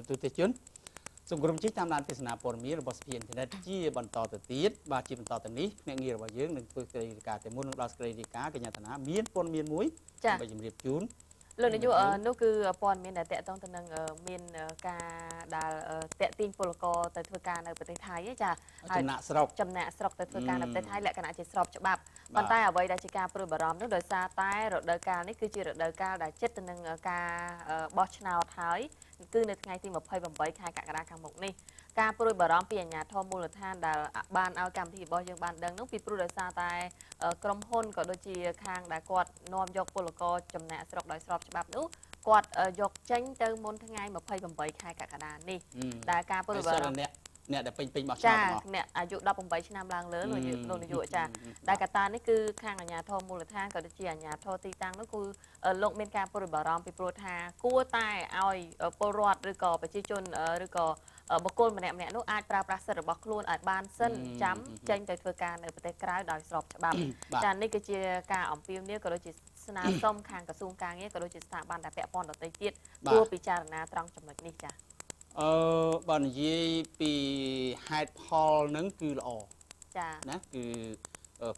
ទូទៅជនសង្គ្រោះជីតាមដានទេសនាព័ត៌មានរបស់ស្ពានអ៊ីនធឺណិតជាបន្តទៅទៀតបាទជាបន្តទៅនេះភ្នាក់ងាររបស់យើងនឹងធ្វើសេចក្តីរាយការណ៍តែមុននឹងដល់សេចក្តីរាយការណ៍កញ្ញាតាណាមានព័ត៌មានមួយដើម្បីជម្រាបជូនលោកនាយកនោះគឺព័ត៌មានដែលតកតងទៅនឹងមានការដែលតេទៀងពលករទៅធ្វើការនៅប្រទេសថៃចាចំណាក់ស្រុកទៅធ្វើការនៅប្រទេសថៃលក្ខណៈជាស្របច្បាប់ប៉ុន្តែអ្វីដែលជាការព្រួយបារម្ភនោះដោយសារតែរដូវកាលនេះគឺជារដូវកាលដែលជិតទៅនឹងការបោះឆ្នោតហើយគឺនៅថ្ងៃទី28ខែកក្កដាខាងមុខនេះការព្រួយបារម្ភពីអាជ្ញាធរមូលដ្ឋានដែលបានឲ្យកម្មវិធីរបស់យើងបានដឹងនោះពីព្រោះដោយសារតែក្រុមហ៊ុនក៏ដូចជាខាងដែលគាត់នាំយកពលករចំណាក់ស្រុកដោយស្របច្បាប់នោះគាត់យកចេញទៅមុនថ្ងៃ28ខែកក្កដានេះដែលការព្រួយបារម្ភអ្នកដែលពេញបោះឆ្នោតអ្នកអាយុ18ឆ្នាំឡើងលើលោកនាយកចាដែលកត្តានេះគឺខាងអាជ្ញាធរមូលដ្ឋានក៏ដូចជាអាជ្ញាធរទីតាំងនោះគឺលោកមានការព្រួយបារម្ភពីព្រោះថាគួរតែឲ្យពលរដ្ឋឬក៏ប្រជាជនឬក៏បុគ្គលម្នាក់នោះអាចប្រើប្រាស់សិទ្ធិរបស់ខ្លួនឲ្យបានសិនចាំចេញទៅធ្វើការនៅប្រទេសក្រៅដោយស្របច្បាប់ចានេះគឺជាការអំពាវនាវក៏ដូចជាស្នើសុំខាងក្រសួងការងារក៏ដូចជាស្ថាប័នដែលពាក់ព័ន្ធដទៃទៀតគួរពិចារណាត្រង់ចំណុចនេះចាបើនិយាយពីហេតុផលនឹងគឺល្អចាណាគឺ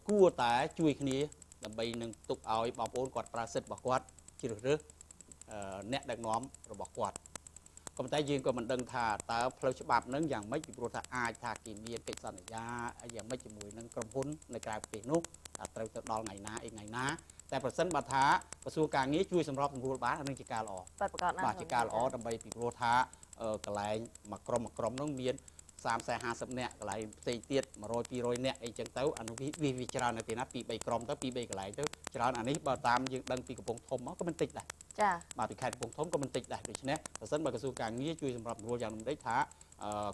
គួរតែជួយគ្នាដើម្បីនឹងទុកឲ្យបងប្អូនគាត់ប្រើសិទ្ធិរបស់គាត់ជ្រើសរើសអ្នកដឹកនាំរបស់គាត់ក៏ប៉ុន្តែយើងក៏មិនដឹងថាតើផ្លូវច្បាប់នឹងយ៉ាងម៉េចពីព្រោះថាអាចថាគេមានកិច្ចសន្យាយ៉ាងម៉េចជាមួយនឹងក្រុមហ៊ុននៅក្រៅប្រទេសនោះថាត្រូវទៅដល់ថ្ងៃណាថ្ងៃណាតែប្រសិនបើថាក្រសួងការងារជួយសម្របសម្រួលបានអានឹងជាការល្អបាទជាការល្អដើម្បីពីព្រោះថាកន្លែងមួយក្រុមនោះមាន30 50នាក់កន្លែងផ្សេងទៀត100 200នាក់អីចឹងទៅអានោះវាច្រើននៅទីណា2 3ក្រុមទៅ2 3កន្លែងទៅច្រើនអានេះបើតាមយើងដឹងពីកំពង់ធំមកក៏មិនតិចដែរចាបាទពីខេត្តកំពង់ធំក៏មិនតិចដែរដូច្នេះបើសិនបើក្រសួងការងារជួយសម្របសម្រួលយ៉ាងនេះថា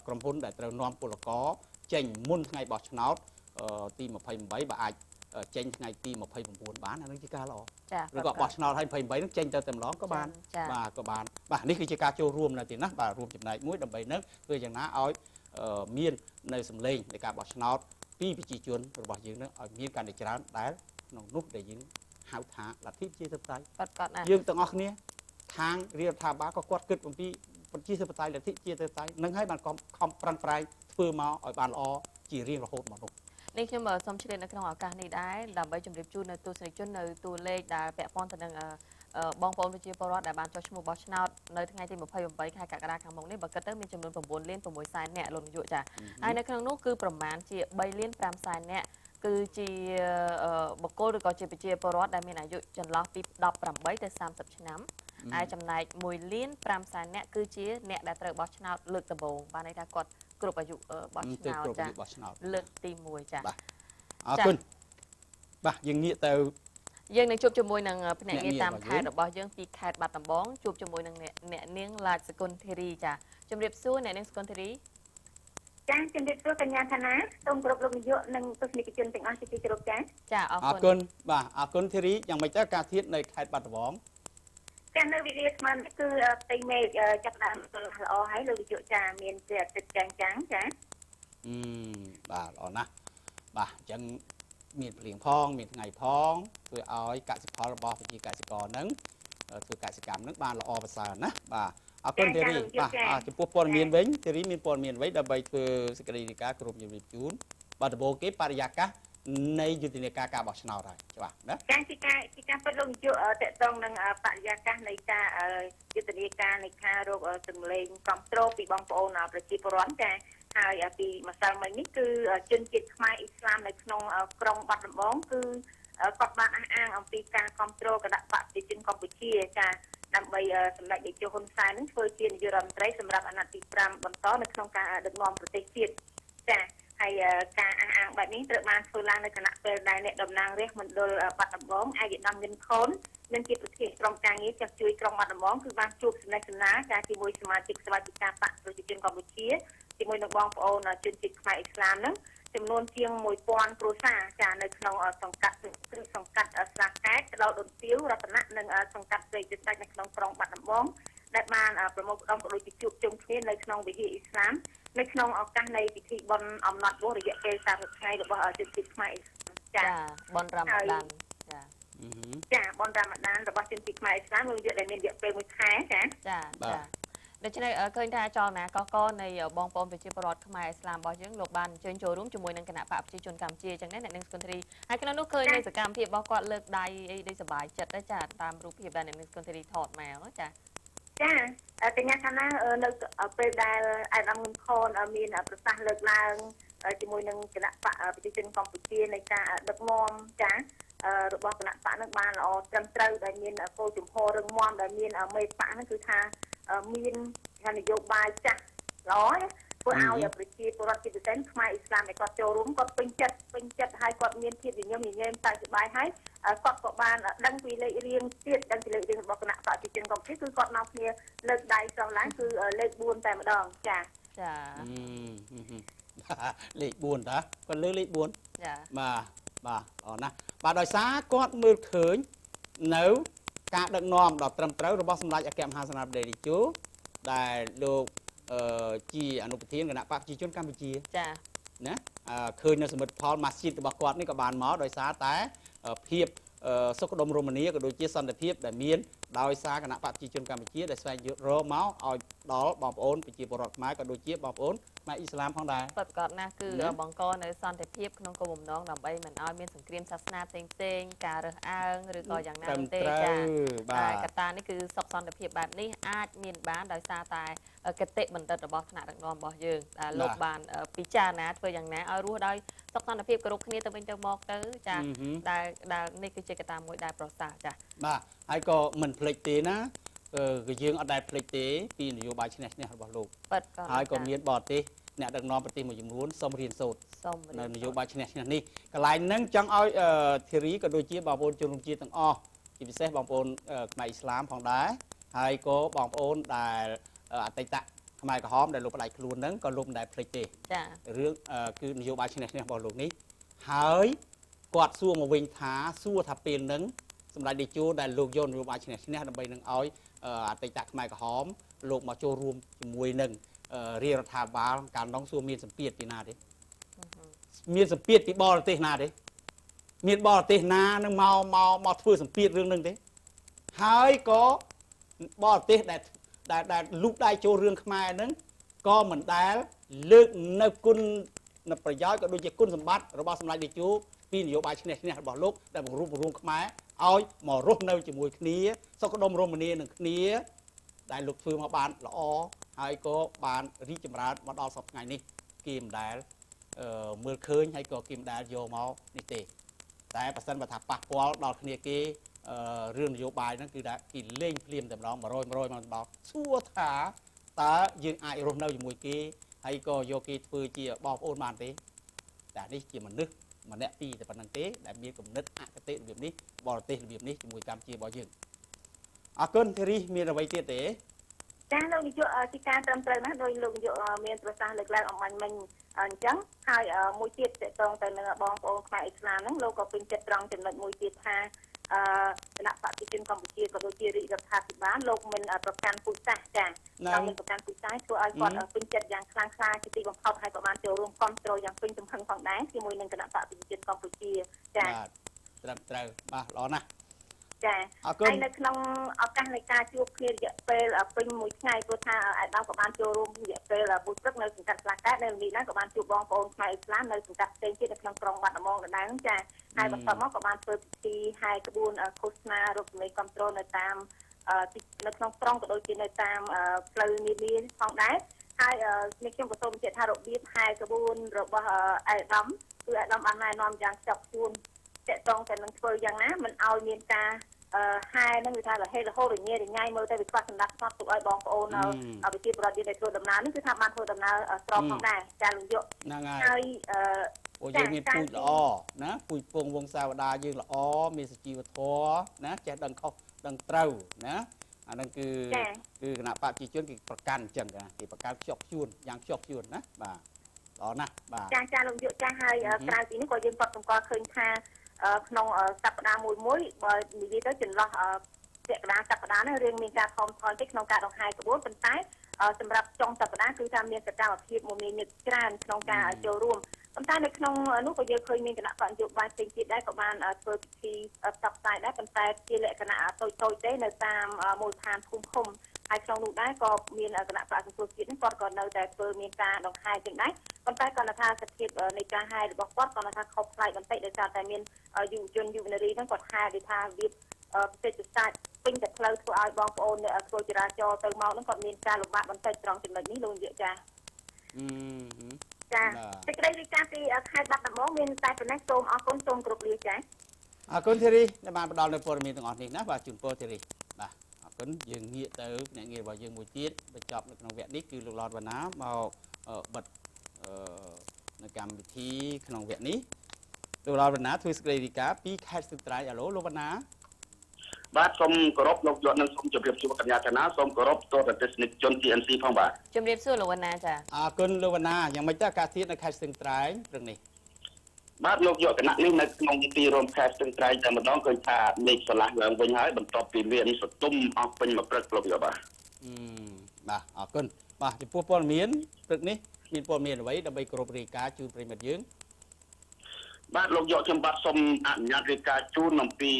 ក្រុមហ៊ុនដែលត្រូវនាំពលករចេញមុនថ្ងៃបោះឆ្នោតទី28បើអាចចេញថ្ងៃទី29បានអានឹងជាការល្អឬក៏បោះឆ្នោតឲ្យ28នឹងចេញទៅតែម្ដងក៏បានបាទក៏បានបាទនេះគឺជាការចូលរួមនៅទីណាបាទរួមចំណែកមួយដើម្បីនឹងធ្វើយ៉ាងណាឲ្យមាននៅសម្លេងនៃការបោះឆ្នោតពីប្រជាជនរបស់យើងនឹងឲ្យមានការដេញច្រើនដែលក្នុងនោះដែលយើងហៅថាលទ្ធិប្រជាធិបតេយ្យយើងទាំងអស់គ្នាខាងរដ្ឋាភិបាលក៏គាត់គិតអំពីប្រជាធិបតេយ្យលទ្ធិប្រជាធិបតេយ្យនឹងហើយបានខំប្រឹងប្រែងធ្វើមកឲ្យបានល្អជារៀងរហូតមកនោះនេះខ្ញុំសូមឆ្លៀតនៅក្នុងឱកាសនេះដែរដើម្បីជម្រាបជូននៅទស្សនិកជននៅតួលេខដែលពាក់ព័ន្ធទៅនឹងបងប្អូនប្រជាពលរដ្ឋដែលបានចុះឈ្មោះបោះឆ្នោតនៅថ្ងៃទី28ខែកក្កដាខាងមុខនេះបើគិតទៅមានចំនួន9លាន6សែននាក់លោកនាយកចាហើយនៅក្នុងនោះគឺប្រមាណជា3លាន5សែននាក់គឺជាបុគ្គលឬក៏ជាប្រជាពលរដ្ឋដែលមានអាយុចន្លោះពី18ទៅ30ឆ្នាំហើយចំណែក1លាន5សែននាក់គឺជាអ្នកដែលត្រូវបោះឆ្នោតលើកដំបូងបានន័យថាគាត់គ្រប់អាយុបោះឆ្នោតចាលើកទី1ចាបាទអរគុណបាទយើងងាកទៅយើងនឹងជួបជាមួយនឹងភ្នាក់ងារតាមខេត្តរបស់យើងពីខេត្តបាត់ដំបងជួបជាមួយនឹងអ្នកនាងឡាចសកុនធីរីចាជម្រាបសួរអ្នកនាងសកុនធីរីចាជម្រាបសួរកញ្ញាឋានាសូមគោរពលោកនាយកនិងទស្សនិកជនទាំងអស់ជាទីគោរពចាអរគុណបាទអរគុណធីរីយ៉ាងម៉េចទៅការធាតនៅខេត្តបាត់ដំបងចានៅវិទ្យាស្មានគឺផ្ទៃមេឃចាប់ដើមល្អហើយលោកនាយកចាមានជាអាទិត្យចាំងចាបាទល្អណាស់បាទអញ្ចឹងមានភ្លៀងផងមានថ្ងៃផងធ្វើឲ្យកសិផលរបស់ប្រជាកសិករហ្នឹងធ្វើកសិកម្មហ្នឹងបានល្អប្រសើរណាបាទអរគុណធីរីបាទចំពោះព័ត៌មានវិញធីរីមានព័ត៌មានអ្វីដើម្បីធ្វើសេចក្តីរាយការណ៍គ្រប់ជំរាបជូនបាទដំបូងគេបរិយាកាសនៃយុទ្ធនាការបោះឆ្នោតហើយច្បាស់ណាចាជាការពិតលោកនាយកតកតងនឹងបរិយាកាសនៃការយុទ្ធនាការនៃការរកសម្លេងគ្រប់គ្រងពីបងប្អូនប្រជាពលរដ្ឋចាហើយពីម្សិលមិញនេះគឺជនជាតិខ្មែរអ៊ីស្លាមនៅក្នុងក្រុងបាត់ដំបងគឺគាត់បានអះអាងអំពីការគ្រប់គ្រងគណៈបកប្រជាជនកម្ពុជាចាដើម្បីសម្ដេចនាយកហ៊ុនសែននឹងធ្វើជានាយករដ្ឋមន្ត្រីសម្រាប់អាណត្តិទី5បន្តនៅក្នុងការដឹកនាំប្រទេសជាតិចាហើយការអះអាងបែបនេះត្រូវបានធ្វើឡើងនៅគណៈពេលដែលអ្នកតំណាងរាស្ត្រមណ្ឌលបាត់ដំបងឯកឧត្តមងិនខូននិងជាប្រធានក្រុមការងារចាត់ជួយក្រុងបាត់ដំបងគឺបានជួបសំណេះសំណាលចាជាមួយសមាជិកសមាជិកាបកប្រជាជនកម្ពុជាជាមួយនឹងបងប្អូនជនជាតិខ្មែរអ៊ីស្លាមហ្នឹងចំនួនជាង1000គ្រួសារចានៅក្នុងសង្កាត់ស្លាកែតដល់ដុនទាវរតនៈនិងសង្កាត់ព្រៃទឹកសាច់នៅក្នុងក្រុងបាត់ដំបងដែលបានប្រមូលផ្ដុំក៏ដូចជាជួបជុំគ្នានៅក្នុងវិហារអ៊ីស្លាមនៅក្នុងឱកាសនៃពិធីបុណ្យអំណត់រយៈពេល30ថ្ងៃរបស់ជនជាតិខ្មែរអ៊ីស្លាមចាបុណ្យរ៉ាម៉ាឌានចាបុណ្យរ៉ាម៉ាឌានរបស់ជនជាតិខ្មែរអ៊ីស្លាមមួយរយៈដែលមានរយៈពេល1ខែចាចា ដូច្នេះឃើញថាចលនាកនៃបងប្អូនប្រជាពលរដ្ឋខ្មែរឥស្លាមរបស់យើងលោកបានអញ្ជើញចូលរួមជាមួយនឹងគណៈបកប្រជាជនកម្ពុជាអញ្ចឹងណាអ្នកនាងសុគន្ធារីហើយក្នុងនោះឃើញនៅសកម្មភាពរបស់គាត់លើកដៃអីដូចសប្បាយចិត្តដែរចាតាមរូបភាពដែលអ្នកនាងសុគន្ធារីថតមកចាចាកញ្ញាខាងណានៅពេលដែលអាដាមងឹមខនមានប្រសាសន៍លើកឡើងជាមួយនឹងគណៈបកប្រជាជនកម្ពុជានៃការដឹកនាំចារបស់គណៈបកនឹងបានល្អត្រឹមត្រូវដែលមានគោលជំហររឹងមាំដែលមានមេបកហ្នឹងគឺថាមាននយោបាយចាស់ល្អធ្វើឲ្យប្រជាពលរដ្ឋជាពិសេសខ្មែរឥស្លាមដែលគាត់ចូលរួមគាត់ពេញចិត្តហើយគាត់មានភាពញញឹមតែសប្បាយហើយគាត់ក៏បានដឹងពីលេខរៀងទៀតដឹងពីលេខរៀងរបស់គណៈបកប្រជាជនកម្ពុជាគឺគាត់នាំគ្នាលើកដៃចុះឡើងគឺលេខ4តែម្ដងចាលេខ4តាគាត់លើលេខ4ចាបាទល្អណាស់បាទដោយសារគាត់មើលឃើញនៅការដឹកនាំដ៏ត្រឹមត្រូវរបស់សម្ដេចអគ្គមហាសេនាបតីតេជោដែលលោកជាអនុប្រធានគណៈបកប្រជាជនកម្ពុជាចាណាឃើញនៅសមិទ្ធផលម៉ាស៊ីតរបស់គាត់នេះក៏បានមកដោយសារតែភាពសុខដុមរមនាក៏ដូចជាសន្តិភាពដែលមានដោយសារគណៈបកប្រជាជនកម្ពុជាដែលស្វែងរកមកឲ្យដល់បងប្អូនប្រជាពលរដ្ឋខ្មែរក៏ដូចជាបងប្អូនខ្មែរអ៊ីស្លាមផងដែរពិតប្រាកដណាស់គឺបង្កនៅសន្តិភាពក្នុងគោលបំណងដើម្បីមិនឲ្យមានសង្គ្រាមសាសនាផ្សេងការរើសអើងឬក៏យ៉ាងណាទេចាតែកត្តានេះគឺសុខសន្តិភាពបែបនេះអាចមានបានដោយសារតែគតិបណ្ឌិតរបស់ថ្នាក់ដឹកនាំរបស់យើងដែលលោកបានពិចារណាធ្វើយ៉ាងណាឲ្យរស់ដោយសុខសន្តិភាពគោរពគ្នាទៅវិញទៅមកទៅចាដែលនេះគឺជាកត្តាមួយដែលប្រសើរចាបាទហើយក៏មិនភ្លេចទេណាគឺយើងអត់ដែលភ្លេចទេពីនយោបាយឈ្នះរបស់លោកហើយក៏មានបរទេសអ្នកដឹកនាំប្រទេសមួយចំនួនសូមរៀនសូត្រនៅនយោបាយឈ្នះនេះកន្លែងហ្នឹងចង់ឲ្យធីរីក៏ដូចជាបងប្អូនជនរួមជាតិទាំងអស់ជាពិសេសបងប្អូនខ្មែរអ៊ីស្លាមផងដែរហើយក៏បងប្អូនដែលអតីតខ្មែរក្រហមដែលលោកផ្ដាច់ខ្លួនហ្នឹងក៏លោកមិនដែលភ្លេចទេចារឿងគឺនយោបាយឈ្នះរបស់លោកនេះហើយគាត់សួរមកវិញថាពេលហ្នឹងសម្ដេចតេជោដែលលោកយកនយោបាយឈ្នះដើម្បីនឹងឲ្យអតីតខ្មែរក្រហមលោកមកចូលរួមជាមួយនឹងរាជរដ្ឋាភិបាលកាលនោះសួរមានសម្ពាធពីណាទេមានសម្ពាធពីបរទេសណាទេមានបរទេសណានឹងមកធ្វើសម្ពាធរឿងហ្នឹងទេហើយក៏បរទេសដែលលូកដៃចូលរឿងខ្មែរហ្នឹងក៏មិនដែលលើកនៅគុណនៅប្រយោជន៍ក៏ដូចជាគុណសម្បត្តិរបស់សម្ដេចតេជោពីនយោបាយឈ្នះរបស់លោកដែលបង្រួបបង្រួមខ្មែរឲ្យមករស់នៅជាមួយគ្នាសុខដុមរមនានឹងគ្នាដែលលោកធ្វើមកបានល្អហើយក៏បានរីកចម្រើនមកដល់សប្តាហ៍ថ្ងៃនេះគេមិនដែលមើលឃើញហើយក៏គេមិនដែលយកមកនេះទេតែបើសិនបើថាប៉ះពាល់ដល់គ្នាគេរឿងនយោបាយហ្នឹងគឺថាគេលេងភ្លាមតែម្ដង100មកដល់សួរថាតើយើងអាចរស់នៅជាមួយគេហើយក៏យកគេធ្វើជាបងប្អូនបានទេតែនេះជាមនុស្សម្នាក់ពីរតែប៉ុណ្្នឹងទេដែលមានគំនិតអគតិរបៀបនេះបរទេសរបៀបនេះជាមួយកម្ពុជារបស់យើងអរគុណធីរីមានអ្វីទៀតទេចាលោកនាយកទីការត្រឹមត្រូវណាស់ដោយលោកនាយកមានប្រសាសន៍លើកឡើងអំបញ្ញមិញអញ្ចឹងហើយមួយទៀតតកតងទៅនឹងបងប្អូនខ្មែរអ៊ីស្លាមហ្នឹងលោកក៏ពេញចិត្តត្រង់ចំណុចមួយទៀតថាគណៈបព្វជិជនកម្ពុជាក៏ដូចជារាជរដ្ឋាភិបាលលោកមិនប្រកាន់ពូជសាសន៍ចាតែមិនប្រកាន់ពូជសាសន៍ធ្វើឲ្យគាត់ពេញចិត្តយ៉ាងខ្លាំងក្លាជាទីបំផុតហើយក៏បានចូលរួមគ្រប់គ្រងយ៉ាងពេញទំហឹងផងដែរជាមួយនឹងគណៈបព្វជិជនកម្ពុជាចាត្រឹមត្រូវបាទល្អណាស់ចាហើយនៅក្នុងឱកាសនៃការជួបគ្នារយៈពេលពេញមួយថ្ងៃព្រោះថាអាដាមក៏បានចូលរួមរយៈពេលមួយព្រឹកនៅសង្កាត់ខ្លះដែរនៅនេះណាក៏បានជួបបងប្អូនខ្មែរអ៊ីស្លាមនៅសង្កាត់ផ្សេងទៀតនៅក្នុងក្រុងបាត់ដំបងដដែលចាហើយបន្ទាប់មកក៏បានធ្វើពិធីហែក្បួនឃោសនារកសម្លេងគ្រប់គ្រងនៅតាមនៅក្នុងក្រុងក៏ដូចជានៅតាមផ្លូវនានាផងដែរហើយនេះខ្ញុំក៏សូមបញ្ជាក់ថារបៀបហែក្បួនរបស់អាដាមគឺអាដាមបានណែនាំយ៉ាងខ្ជាប់ខ្ជួនតកតងតែនឹងធ្វើយ៉ាងណាមិនឲ្យមានការហែនឹងគឺថារហេរហូតរញ៉េរញ៉ៃមើលទៅវាខ្វះសម្ដាប់ខ្វះទុកឲ្យបងប្អូនប្រជាពលរដ្ឋដែលធ្វើដំណើរនេះគឺថាបានធ្វើដំណើរស្របផងដែរចាលោកយកហ្នឹងហើយពួកយើងមានពូជល្អណាពូជពងវង្សាវតាយើងល្អមានសុជីវធម៌ណាចេះដឹងខុសដឹងត្រូវណាអាហ្នឹងគឺគណៈបព្វជិជនគេប្រកាន់អញ្ចឹងគេប្រកាន់ខ្ជាប់ខ្ជួនយ៉ាងខ្ជាប់ខ្ជួនណាបាទល្អណាស់បាទចាលោកយកចាស់ហើយក្រៅពីនេះក៏យើងក៏សម្គាល់ឃើញថាក្នុងសប្តាហ៍មួយបើនិយាយទៅចន្លោះពាក់កណ្ដាលសប្តាហ៍នេះរឿងមានការថមថយតិចក្នុងការដង្ហែក្បួនប៉ុន្តែសម្រាប់ចុងសប្តាហ៍គឺថាមានសកម្មភាពមួយមានច្រើនក្នុងការចូលរួមប៉ុន្តែនៅក្នុងនោះក៏យើងឃើញមានគណៈបកនយោបាយផ្សេងទៀតដែរក៏បានធ្វើពិធីផ្សព្វផ្សាយដែរប៉ុន្តែជាលក្ខណៈតូចទេនៅតាមមូលដ្ឋានភូមិឃុំ ហើយក្នុងនោះដែរក៏មានគណៈប្រាក់សង្គមជាតិហ្នឹងគាត់ក៏នៅតែធ្វើមានការដង្ហែចឹងដែរប៉ុន្តែគាត់ថាសភាពនៃការហែរបស់គាត់គាត់ថាខុសប្លែកបន្តិចដោយសារតែមានយុវជនយុវនារីហ្នឹងគាត់ហែគេថាវាប្រទេសសាច់ពេញតែផ្លូវធ្វើឲ្យបងប្អូនអ្នកធ្វើចរាចរណ៍ទៅមកហ្នឹងគាត់មានការលំបាកបន្តិចត្រង់ចំណុចនេះលោកនាយកចាចាសេចក្តីរាយការណ៍ពីខេត្តបាត់ដំបងមានតែប៉ុណ្ណេះសូមអរគុណសូមគោរពលាចាអរគុណធីរីដែលបានផ្ដល់នូវព័ត៌មានទាំងអស់នេះណាបាទជូនពរធីរីបាទអរគុណយើងងាកទៅអ្នកងាររបស់យើងមួយទៀតបញ្ចប់នៅក្នុងវគ្គនេះគឺលោកឡតវណ្ណាមកបិទនៅកម្មវិធីក្នុងវគ្គនេះលោកឡតវណ្ណាធ្វើសេចក្តីរាយការណ៍ពីខេត្តស្ទឹងត្រែងអាឡូលោកវណ្ណាបាទសូមគោរពលោកយត់និងសូមជម្រាបសួរកញ្ញាចនាសូមគោរពទស្សនិកជន CNC ផងបាទជម្រាបសួរលោកវណ្ណាចាអរគុណលោកវណ្ណាយ៉ាងម៉េចទៅអាកាសធាតុនៅខេត្តស្ទឹងត្រែងព្រឹកនេះបាទលោកយកគណៈនេះនៅក្នុងទីរួមខេត្តស្ទឹងត្រែងតែម្ដងឃើញថាមេឃស្រឡះឡើងវិញហើយបន្ទាប់ពីមានសន្ទុំអស់ពេញមួយព្រឹកលោកយកបាទបាទអរគុណបាទចំពោះព័ត៌មានព្រឹកនេះមានព័ត៌មានអ្វីដើម្បីគោរពរាយការណ៍ជូនប្រិមិត្តយើងបាទលោកយកខ្ញុំបាទសូមអនុញ្ញាតរាយការណ៍ជូនអំពី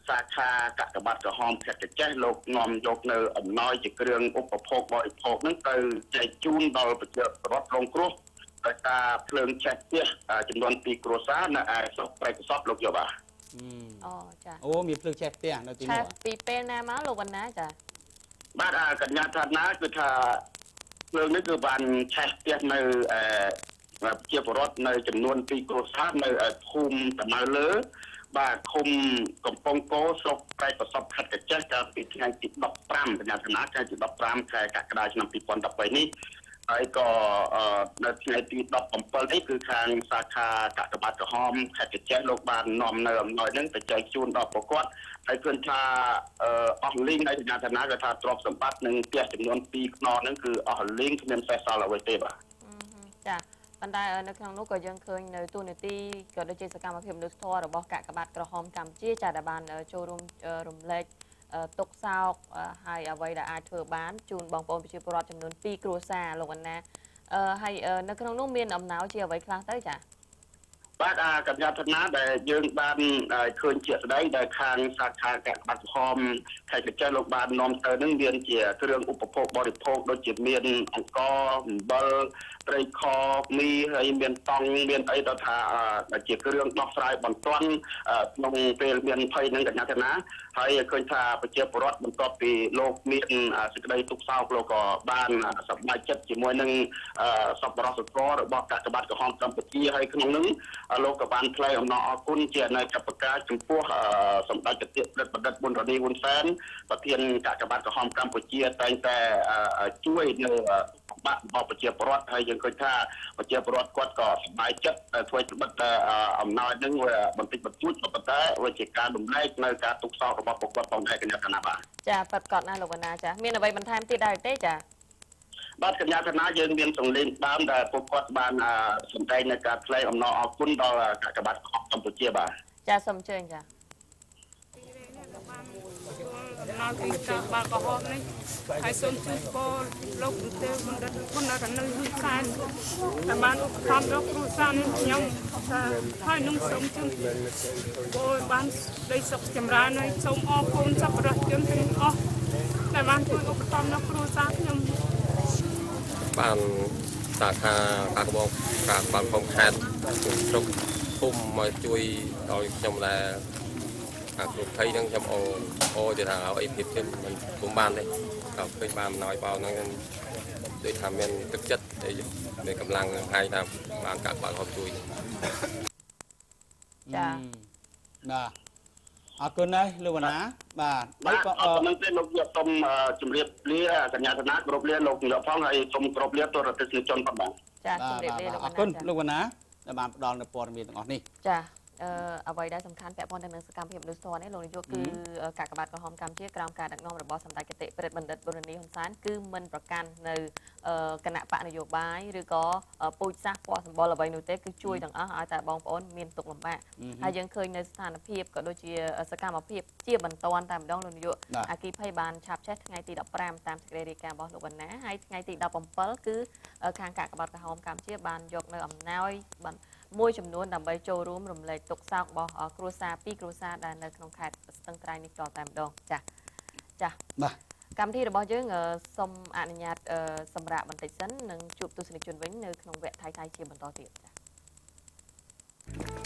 សាខាកាកបាទក្រហមខេត្តកញ្ចេះលោកនាំយកនៅអំណោយជាគ្រឿងឧបភោគបរិភោគហ្នឹងទៅចែកជូនដល់ប្រជាពលរដ្ឋរងគ្រោះដោយសារភ្លើងឆេះផ្ទះចំនួន2គ្រួសារនៅឯស្រុកព្រៃកសពលោកយកបាទអូចាអូមានភ្លើងឆេះផ្ទះនៅទីនោះពីពេលណាមកលោកវណ្ណាចាបាទកញ្ញាថាណាគឺថាភ្លើងនេះគឺបានឆេះផ្ទះនៅជាពលរដ្ឋនៅចំនួន2គ្រួសារនៅភូមិតំៅលើបាទឃុំកំពង់កោស្រុកព្រៃប្រសពខេត្តកញ្ចេះកាលពីថ្ងៃទី15កញ្ញាធនាថ្ងៃទី15ខែកក្កដាឆ្នាំ2013នេះហើយក៏នៅថ្ងៃទី17នេះគឺខាងសាខាកាកបាទក្រហមខេត្តកញ្ចេះលោកបាននាំនៅអំណោយនឹងទៅចែកជូនដល់ប្រកបហើយឃើញថាអស់លីងនៅកញ្ញាធនាគាត់ថាទ្រព្យសម្បត្តិនឹងផ្ទះចំនួន2ខ្នងហ្នឹងគឺអស់លីងគ្មានសេសសល់អ្វីទេបាទចាប៉ុន្តែនៅក្នុងនោះក៏យើងឃើញនៅទូនាទីក៏ដូចជាសកម្មភាពមនុស្សធម៌របស់កាកបាទក្រហមកម្ពុជាចាដែលបានចូលរួមរំលែកទុកសោកហើយអ្វីដែលអាចធ្វើបានជូនបងប្អូនប្រជាពលរដ្ឋចំនួន2គ្រួសារលោកវណ្ណាហើយនៅក្នុងនោះមានអំណោយជាអ្វីខ្លះទៅចាបាទកញ្ញាធនាដែលយើងបានឃើញជាស្ដីដែលខាងសាខាកាកបាទក្រហមខេត្តកញ្ចេះលោកបាននាំទៅនឹងមានជាគ្រឿងឧបភោគបរិភោគដូចជាមានអង្ករអំបិលត្រីខមីហើយមានតង់មានអីទៅថាជាគ្រឿងដោះស្រាយបន្ទាន់ក្នុងពេលមានភ័យនឹងកញ្ញាធនាហើយឃើញថាប្រជាពលរដ្ឋបន្ទាប់ពីលោកមានសេចក្តីទុកសោកលោកក៏បានសប្បាយចិត្តជាមួយនឹងសប្បុរសធម៌របស់កាកបាទក្រហមកម្ពុជាហើយក្នុងនោះលោកក៏បានថ្លែងអំណរអគុណជាអនេកប្រការចំពោះសម្ដេចព្រះបណ្ឌិតប៊ុនរ៉ានីហ៊ុនសែនប្រធានកាកបាទក្រហមកម្ពុជាតែងតែជួយនៅបាក់របស់ប្រជាពលរដ្ឋហើយយើងឃើញថាប្រជាពលរដ្ឋគាត់ក៏សប្បាយចិត្តធ្វើត្បិតតែអំណោយនឹងបន្តិចបន្តួចប៉ុន្តែវាជាការរំលែកនៅការទុកសោករបស់ពួកគាត់ផងដែរកញ្ញាកណាបាទចាប៉ាត់កត់ណាលោកវណ្ណាចាមានអ្វីបន្ថែមទៀតដែរទេចាបាទកញ្ញាកណាយើងមានសំឡេងដើមដែលពួកគាត់បានសម្ដែងនៅការថ្លែងអំណរអគុណដល់កាកបាទក្រហមកម្ពុជាបាទចាសូមអញ្ជើញចាដល់ពីកាកបាទក្រហមនេះហើយសូមជូនពរលោកប្រទេសបណ្ឌិតប៊ុនរ៉ានីហ៊ុនសែនដែលបានឧបត្ថម្ភដល់គ្រួសារនេះខ្ញុំហើយនឹងសូមជូនពរបានដីសុខចម្រើនហើយសូមអរគុណសប្បុរសជនទាំងអស់ដែលបានជួយឧបត្ថម្ភដល់គ្រួសារខ្ញុំបានសាខាកាកបងកាកបានផងខេត្តស្រុកភូមិមកជួយដល់ខ្ញុំដែរអាគ្រូភ័យនឹងខ្ញុំអូទៅថាអីភាពជិះមិនពុំបានទេក៏ឃើញបានអំណោយបោហ្នឹងដូចថាមានទឹកចិត្តមានកម្លាំងហើយថាបានកាក់បានគាត់ជួយចាបាទអរគុណណាស់លោកវណ្ណាបាទហើយក៏នឹងពេលលោកយកសូមជម្រាបលាកញ្ញាធនាគ្រប់លាលោកយកផងហើយសូមគ្រប់លាទស្សនិកជនផងបាទចាជម្រាបលាលោកវណ្ណាអរគុណលោកវណ្ណាដែលបានផ្ដល់នូវព័ត៌មានទាំងអស់នេះចាអ្វីដែលសំខាន់ពាក់ព័ន្ធទៅនឹងសកម្មភាពមនុស្សធម៌នេះលោកនាយកគឺកាកបាទក្រហមកម្ពុជាក្រោមការដឹកនាំរបស់សម្ដេចគតិព្រះបណ្ឌិតប៊ុនរ៉ានីហ៊ុនសែនគឺមិនប្រកាន់នៅគណៈបកនយោបាយឬក៏ពូជសាសន៍ពណ៌សម្បុរអ្វីនោះទេគឺជួយទាំងអស់ឲ្យតែបងប្អូនមានទុកលំបាកហើយយើងឃើញនៅស្ថានភាពក៏ដូចជាសកម្មភាពជាបន្តតែម្ដងលោកនាយកអគិភ័យបានឆាប់ឆេះថ្ងៃទី15តាមសេចក្តីរាយការណ៍របស់លោកវណ្ណាហើយថ្ងៃទី17គឺខាងកាកបាទក្រហមកម្ពុជាបានយកនៅអំណោយមួយចំនួនដើម្បីចូលរួមរំលែកទុកសោករបស់គ្រួសារ2គ្រួសារដែលនៅក្នុងខេត្តស្ទឹងត្រែងនេះតតែម្ដងចាបាទ កម្មវិធីរបស់យើងសូមអនុញ្ញាតសម្រាប់បន្តិចសិននិងជួបទស្សនិកជនវិញនៅក្នុងវគ្គថៃជាបន្តទៀតចា៎